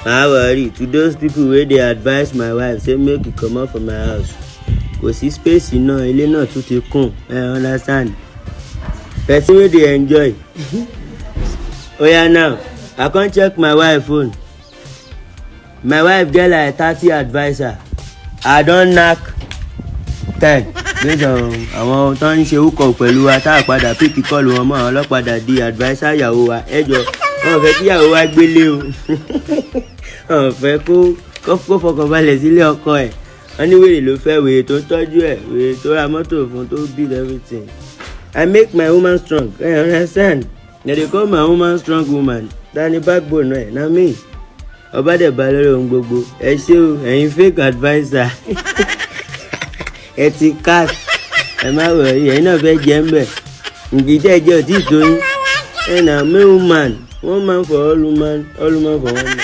I worry to those people wey dey advise my wife say make e comot for my house. Kò sí space náà, ilé náà tún ti kún. Understand? Person wey dey enjoy. Oya now, I come check my wife phone. My wife get like 30 adviser. I don knack 10 based on àwọn tó ń ṣe hook-up pẹ̀lú wa tá a padà pick call wọn mọ́ àwọn ọlọ́padà di adviser ìyàwó wa. Ẹ jọ wọn fẹ́ kí ìyàwó wa gbélé o. Wọn fẹ́ kó fọkànbalẹ̀ sílé ọkọ ẹ̀. Wọ́n ní wèrè ló fẹ́, wèrè tó tọ́jú ẹ̀, wèrè tó ra mọ́tò fún, tó build everything. I make my woman strong. You understand? They dey call my woman strong woman. Tani backbone ẹ̀ na me. Ọba dẹ̀ bá lórí ohun gbogbo. Ẹ ṣé o, ẹ̀yin fake adviser. Ẹ ti cash. Ẹ má wọ̀rí, ẹ̀yin náà fẹ́ jẹ́ ń bẹ̀. Ǹjẹ́ jẹ́ òtí ìtòyún. Ẹ na me woman, one man for all woman for one man.